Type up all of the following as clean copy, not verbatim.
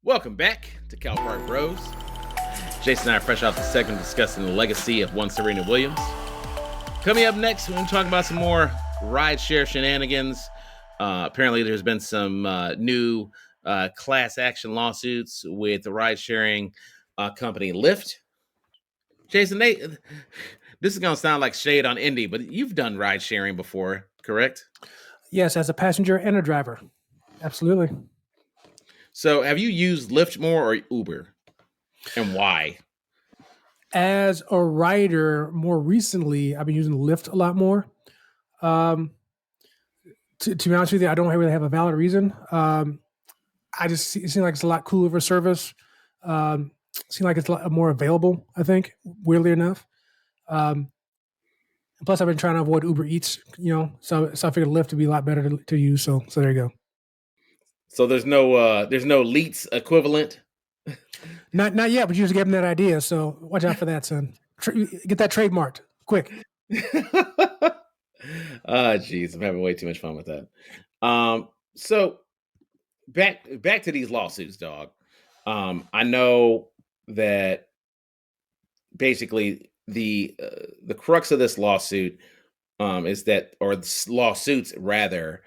Welcome back to Cal Park Bros. Jason and I are fresh off the segment discussing the legacy of one Serena Williams. Coming up next, we're going to talk about some more rideshare shenanigans. Apparently, there's been some new class action lawsuits with the ride-sharing company Lyft. Jason, this is going to sound like shade on Indy, but you've done ride-sharing before, correct? Yes, as a passenger and a driver. Absolutely. So have you used Lyft more or Uber? And why? As a rider, more recently, I've been using Lyft a lot more. To be honest with you, I don't really have a valid reason. It seems like it's a lot cooler of a service. It seems like it's a lot more available, I think, weirdly enough. Plus, I've been trying to avoid Uber Eats, so I figured Lyft would be a lot better to use. So there you go. So there's no Leets equivalent. Not yet, but you just gave them that idea. So watch out for that, son. Get that trademarked quick. Geez, I'm having way too much fun with that. So back to these lawsuits, dog. I know that basically the crux of this lawsuit is that, or lawsuits rather,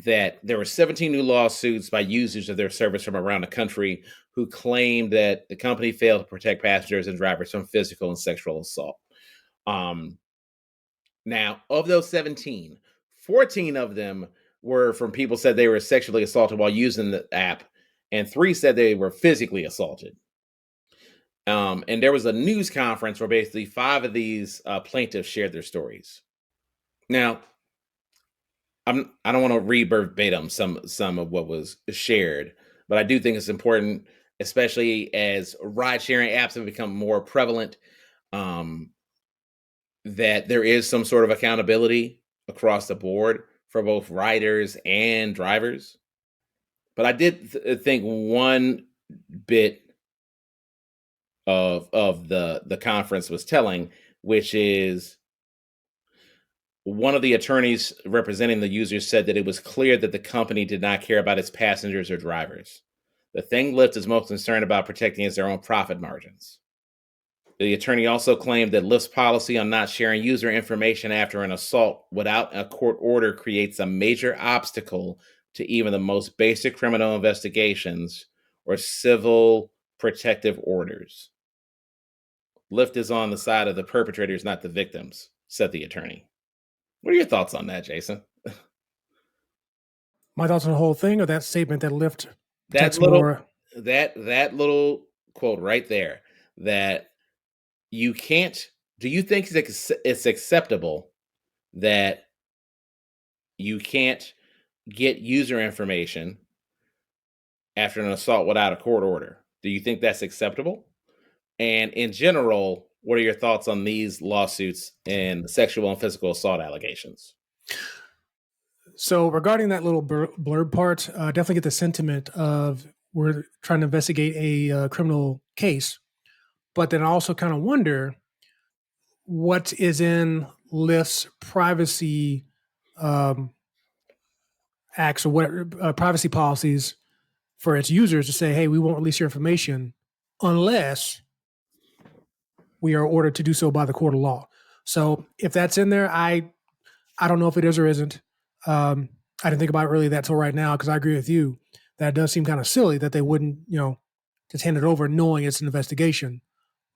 that there were 17 new lawsuits by users of their service from around the country who claimed that the company failed to protect passengers and drivers from physical and sexual assault. Now, of those 17, 14 of them were from people said they were sexually assaulted while using the app, and 3 said they were physically assaulted. And there was a news conference where basically 5 of these plaintiffs shared their stories. Now, I don't want to read verbatim some of what was shared, but I do think it's important, especially as ride-sharing apps have become more prevalent, that there is some sort of accountability across the board for both riders and drivers. But I did think one bit of the conference was telling, which is one of the attorneys representing the users said that it was clear that the company did not care about its passengers or drivers. The thing Lyft is most concerned about protecting is their own profit margins. The attorney also claimed that Lyft's policy on not sharing user information after an assault without a court order creates a major obstacle to even the most basic criminal investigations or civil protective orders. Lyft is on the side of the perpetrators, not the victims, said the attorney. What are your thoughts on that, Jason? My thoughts on the whole thing, or that statement that Lyft That little quote right there, that you can't. Do you think it's acceptable that you can't get user information after an assault without a court order? Do you think that's acceptable? And in general, what are your thoughts on these lawsuits and the sexual and physical assault allegations? So regarding that little blurb part, definitely get the sentiment of we're trying to investigate a criminal case, but then I also kind of wonder what is in Lyft's privacy acts or what privacy policies for its users to say, hey, we won't release your information unless we are ordered to do so by the court of law. So if that's in there, I don't know if it is or isn't. I didn't think about it really that till right now because I agree with you. That does seem kind of silly that they wouldn't, just hand it over knowing it's an investigation.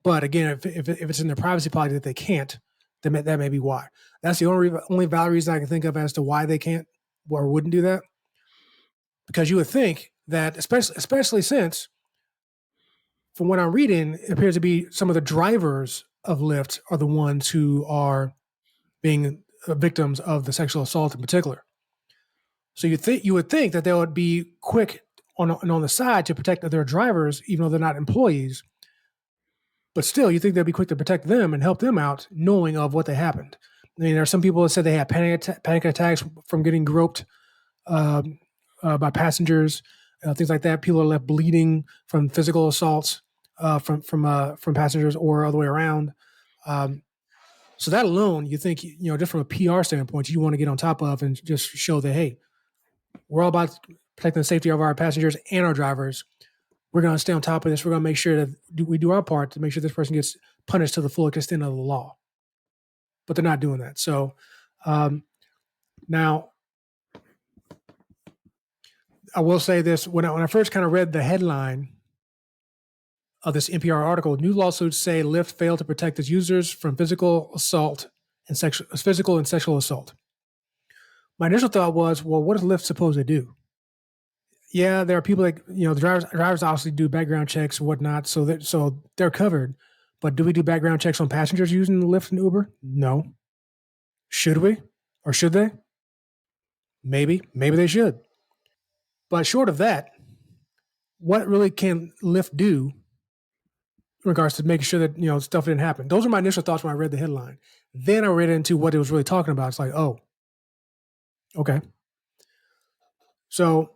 But again, if it's in their privacy policy that they can't, then that may be why. That's the only valid reason I can think of as to why they can't or wouldn't do that. Because you would think that, especially since, from what I'm reading, it appears to be some of the drivers of Lyft are the ones who are being victims of the sexual assault in particular. So you would think that they would be quick on the side to protect their drivers, even though they're not employees. But still, you think they'd be quick to protect them and help them out, knowing of what they happened. I mean, there are some people that said they had panic attacks from getting groped by passengers, things like that. People are left bleeding from physical assaults from passengers or other way around. So that alone, you think, just from a PR standpoint, you want to get on top of and just show that, hey, we're all about protecting the safety of our passengers and our drivers. we're going to stay on top of this. We're going to make sure that we do our part to make sure this person gets punished to the full extent of the law. But they're not doing that. So now, I will say this: when I first kind of read the headline of this NPR article, new lawsuits say Lyft failed to protect its users from physical and sexual assault. My initial thought was, well, what is Lyft supposed to do? Yeah, there are people that, the drivers obviously do background checks and whatnot, so they're covered. But do we do background checks on passengers using Lyft and Uber? No. Should we? Or should they? Maybe they should. But short of that, what really can Lyft do in regards to making sure that, stuff didn't happen? Those are my initial thoughts when I read the headline. Then I read into what it was really talking about. It's like, oh, okay. So,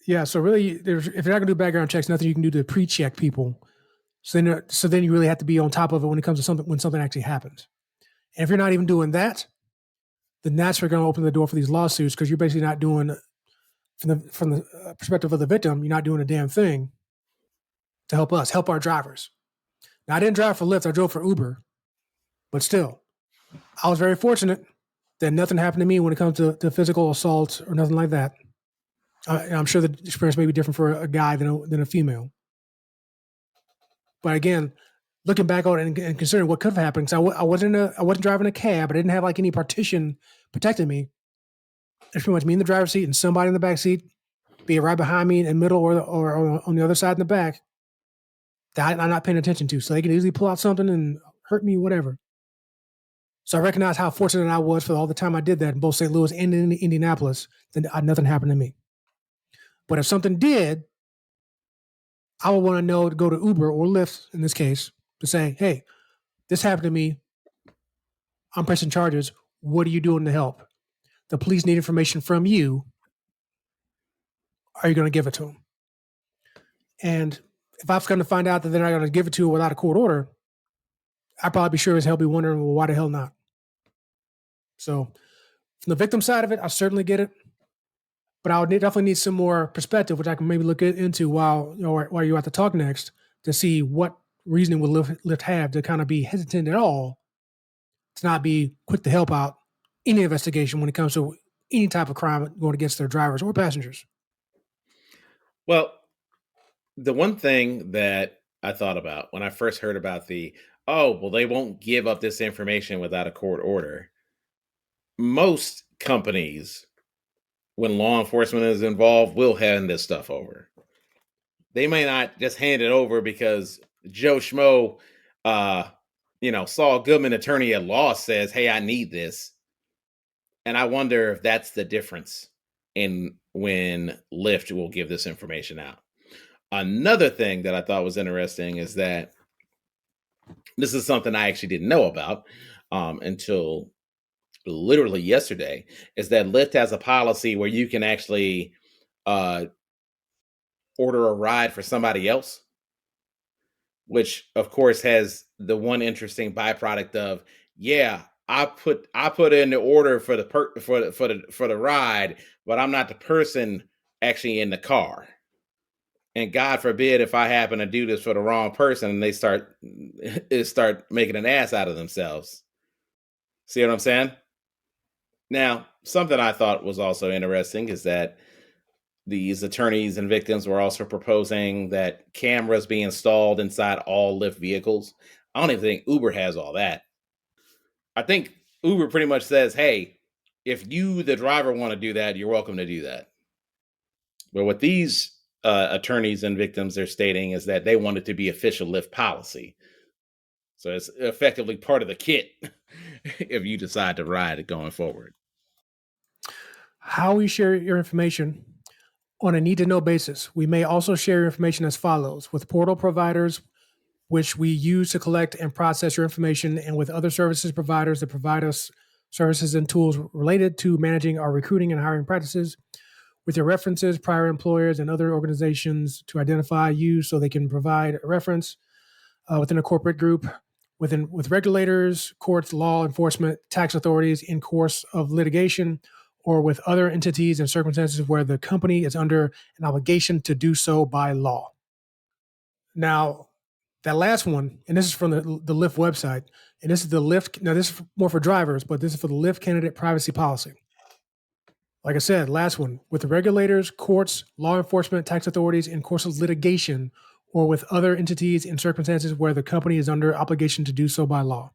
yeah, so really, if you're not going to do background checks, nothing you can do to pre-check people. So then you really have to be on top of it when it comes to when something actually happens. And if you're not even doing that, then that's where you're going to open the door for these lawsuits, because you're basically not doing, from the perspective of the victim, you're not doing a damn thing to help our drivers. Now, I didn't drive for Lyft, I drove for Uber, but still, I was very fortunate that nothing happened to me when it comes to physical assault or nothing like that. I'm sure the experience may be different for a guy than a female. But again, looking back on it and considering what could have happened, because I wasn't driving a cab, I didn't have like any partition protecting me. It's pretty much me in the driver's seat and somebody in the back seat, be it right behind me in the middle or on the other side in the back, that I'm not paying attention to. So they can easily pull out something and hurt me, whatever. So I recognize how fortunate I was for all the time I did that in both St. Louis and in Indianapolis. Then nothing happened to me. But if something did, I would want to know to go to Uber or Lyft in this case to say, hey, this happened to me. I'm pressing charges. What are you doing to help? The police need information from you. Are you going to give it to them? And if I was going to find out that they're not going to give it to you without a court order, I'd probably be sure as hell be wondering, well, why the hell not? So from the victim side of it, I certainly get it. But I would definitely need some more perspective, which I can maybe look into while you're at the talk next, to see what reasoning would Lyft have to kind of be hesitant at all to not be quick to help out any investigation when it comes to any type of crime going against their drivers or passengers. Well, the one thing that I thought about when I first heard about they won't give up this information without a court order. Most companies, when law enforcement is involved, will hand this stuff over. They may not just hand it over because Joe Schmo, Saul Goodman, attorney at law, says, hey, I need this. And I wonder if that's the difference in when Lyft will give this information out. Another thing that I thought was interesting is that this is something I actually didn't know about until literally yesterday, is that Lyft has a policy where you can actually order a ride for somebody else, which of course has the one interesting byproduct of, I put in the order for the ride, but I'm not the person actually in the car. And God forbid if I happen to do this for the wrong person and they start making an ass out of themselves. See what I'm saying? Now, something I thought was also interesting is that these attorneys and victims were also proposing that cameras be installed inside all Lyft vehicles. I don't even think Uber has all that. I think Uber pretty much says, hey, if you, the driver, want to do that, you're welcome to do that. But what these attorneys and victims are stating is that they want it to be official Lyft policy. So it's effectively part of the kit if you decide to ride it going forward. How we share your information on a need-to-know basis. We may also share your information as follows: with portal providers, which we use to collect and process your information, and with other services providers that provide us services and tools related to managing our recruiting and hiring practices, with your references, prior employers, and other organizations to identify you so they can provide a reference within a corporate group, with regulators, courts, law enforcement, tax authorities in course of litigation, or with other entities and circumstances where the company is under an obligation to do so by law. Now, that last one, and this is from the Lyft website, and this is the Lyft. Now, this is more for drivers, but this is for the Lyft candidate privacy policy. Like I said, last one, with the regulators, courts, law enforcement, tax authorities in course of litigation, or with other entities in circumstances where the company is under obligation to do so by law.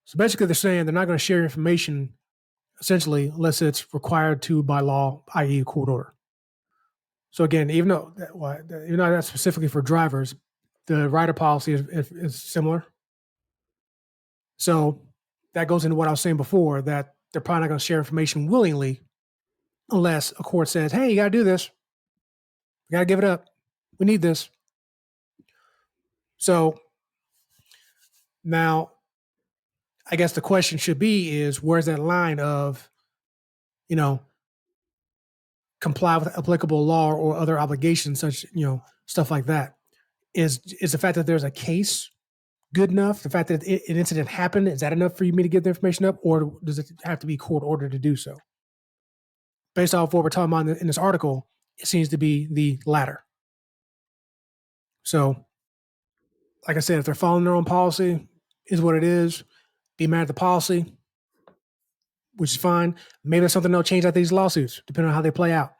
So basically, they're saying they're not going to share information, essentially, unless it's required to by law, i.e., a court order. So again, even though that's specifically for drivers, the rider policy is similar. So that goes into what I was saying before, that they're probably not going to share information willingly unless a court says, hey, you got to do this. You got to give it up. We need this. So now, I guess the question should be is, where's that line of, comply with applicable law or other obligations, such, stuff like that? Is the fact that there's a case good enough? The fact that an incident happened, is that enough for me to get the information up, or does it have to be court ordered to do so? Based off what we're talking about in this article, it seems to be the latter. So, like I said, if they're following their own policy, is what it is. Be mad at the policy, which is fine. Maybe there's something they'll change out these lawsuits, depending on how they play out.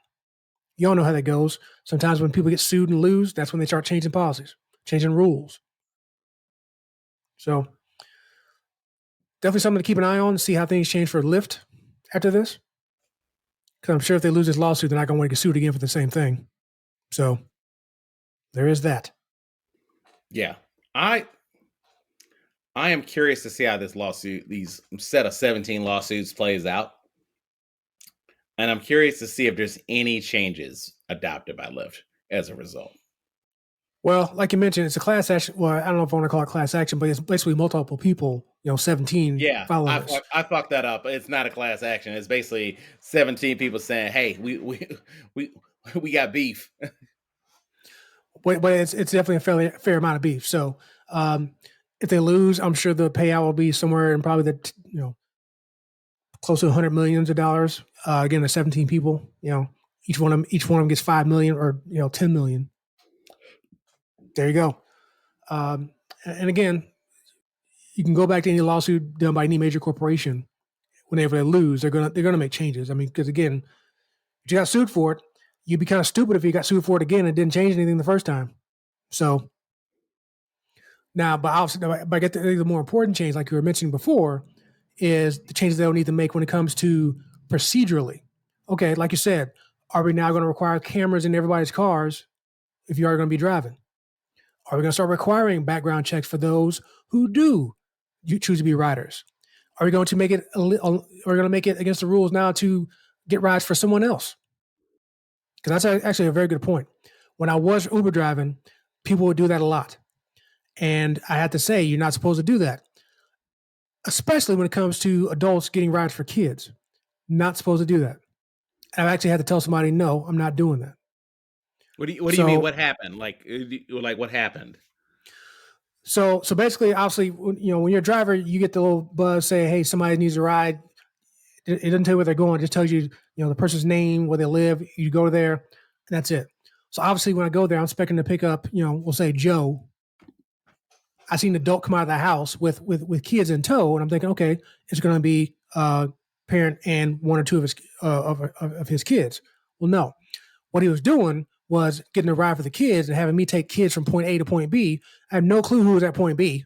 You all know how that goes. Sometimes when people get sued and lose, that's when they start changing policies, changing rules. So definitely something to keep an eye on and see how things change for Lyft after this. Because I'm sure if they lose this lawsuit, they're not going to want to get sued again for the same thing. So there is that. Yeah. I am curious to see how this lawsuit, these set of 17 lawsuits, plays out. And I'm curious to see if there's any changes adopted by Lyft as a result. Well, like you mentioned, it's a class action. Well, I don't know if I want to call it class action, but it's basically multiple people, 17. Yeah, I fucked that up. It's not a class action. It's basically 17 people saying, hey, we got beef. But it's definitely a fair amount of beef. So if they lose, I'm sure the payout will be somewhere in probably the, close to $100 million. Again, the 17 people, each one of them gets $5 million or, $10 million. There you go. And again, you can go back to any lawsuit done by any major corporation. Whenever they lose, they're gonna make changes. I mean, because again, if you got sued for it, you'd be kind of stupid if you got sued for it again and didn't change anything the first time. So now, but I get the more important change, like you were mentioning before, is the changes they'll need to make when it comes to procedurally. Okay, like you said, are we now going to require cameras in everybody's cars if you are going to be driving? Are we going to start requiring background checks for those who do you choose to be riders? Are we going to make it? Are we going to make it against the rules now to get rides for someone else? Because that's actually a very good point. When I was Uber driving, people would do that a lot, and I had to say, you're not supposed to do that, especially when it comes to adults getting rides for kids. Not supposed to do that. I've actually had to tell somebody, no, I'm not doing that. What do you mean? What happened? Like what happened? So basically, obviously, when you're a driver, you get the little buzz say, hey, somebody needs a ride. It doesn't tell you where they're going. It just tells you, the person's name, where they live. You go there, and that's it. So obviously, when I go there, I'm expecting to pick up, we'll say Joe. I seen an adult come out of the house with kids in tow, and I'm thinking, okay, it's going to be parent and one or two of his kids. Well, no. What he was doing was getting a ride for the kids and having me take kids from point A to point B. I have no clue who was at point B.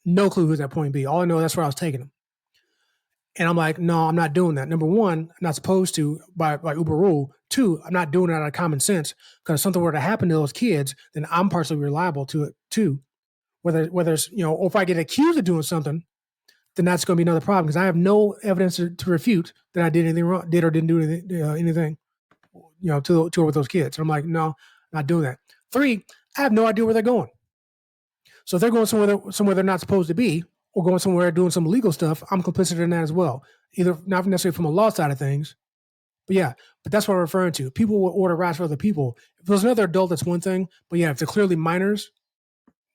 No clue who's at point B. All I know, that's where I was taking them. And I'm like, no, I'm not doing that. Number one, I'm not supposed to by Uber rule. Two, I'm not doing it out of common sense, because if something were to happen to those kids, then I'm partially reliable to it too. Whether it's, or if I get accused of doing something, then that's going to be another problem, because I have no evidence to refute that I did anything wrong, did or didn't do anything, to with those kids. And I'm like, no, not doing that. Three, I have no idea where they're going. So if they're going somewhere they're not supposed to be, or going somewhere doing some illegal stuff, I'm complicit in that as well. Either not necessarily from a law side of things, but that's what I'm referring to. People will order rides for other people. If there's another adult, that's one thing. But yeah, if they're clearly minors,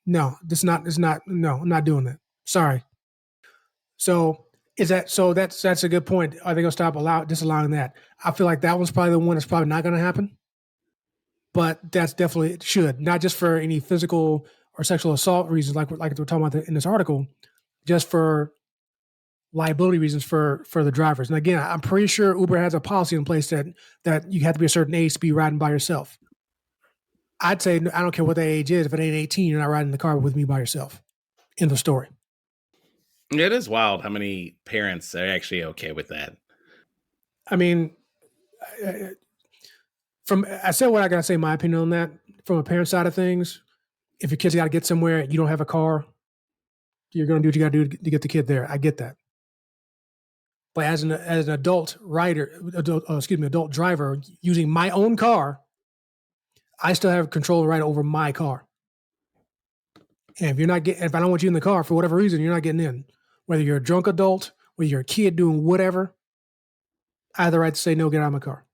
no, I'm not doing that. Sorry. So Is that so? That's a good point. Are they going to stop disallowing that? I feel like that one's probably the one that's probably not going to happen. But that's definitely it should, not just for any physical or sexual assault reasons, like we're talking about in this article, just for liability reasons for the drivers. And again, I'm pretty sure Uber has a policy in place that you have to be a certain age to be riding by yourself. I'd say I don't care what that age is. If it ain't 18, you're not riding in the car with me by yourself. End of story. It is wild how many parents are actually okay with that. I mean, I said what I got to say, my opinion on that. From a parent side of things, if your kids got to get somewhere and you don't have a car, you're going to do what you got to do to get the kid there. I get that. But as an adult adult driver using my own car, I still have control of the right over my car. And if I don't want you in the car for whatever reason, you're not getting in. Whether you're a drunk adult, whether you're a kid doing whatever, I have the right to say no, get out of my car.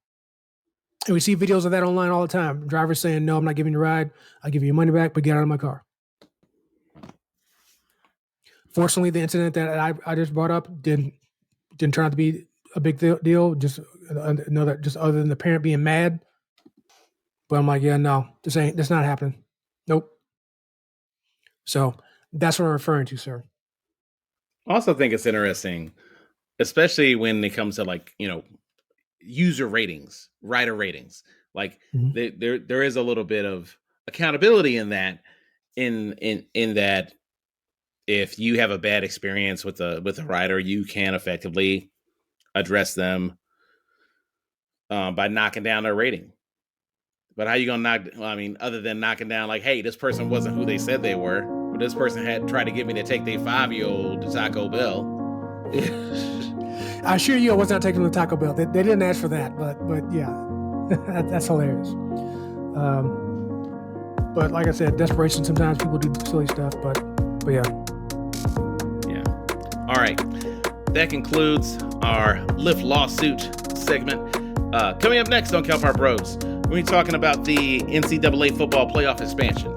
And we see videos of that online all the time. Drivers saying, no, I'm not giving you a ride. I'll give you your money back, but get out of my car. Fortunately, the incident that I just brought up didn't turn out to be a big deal. Just other than the parent being mad. But I'm like, yeah, no, that's not happening. Nope. So that's what I'm referring to, sir. I also think it's interesting, especially when it comes to user ratings, rider ratings. Like there is a little bit of accountability in that, in that if you have a bad experience with a rider, you can effectively address them by knocking down their rating. But how you gonna other than knocking down like, hey, this person wasn't who they said they were, but this person had tried to get me to take their 5-year-old to Taco Bell. I assure you I was not taking them to Taco Bell. They didn't ask for that, but yeah, that's hilarious. But like I said, desperation, sometimes people do silly stuff, but yeah. Yeah. All right. That concludes our Lyft lawsuit segment. Coming up next on Cal Power Bros, we're talking about the NCAA football playoff expansion.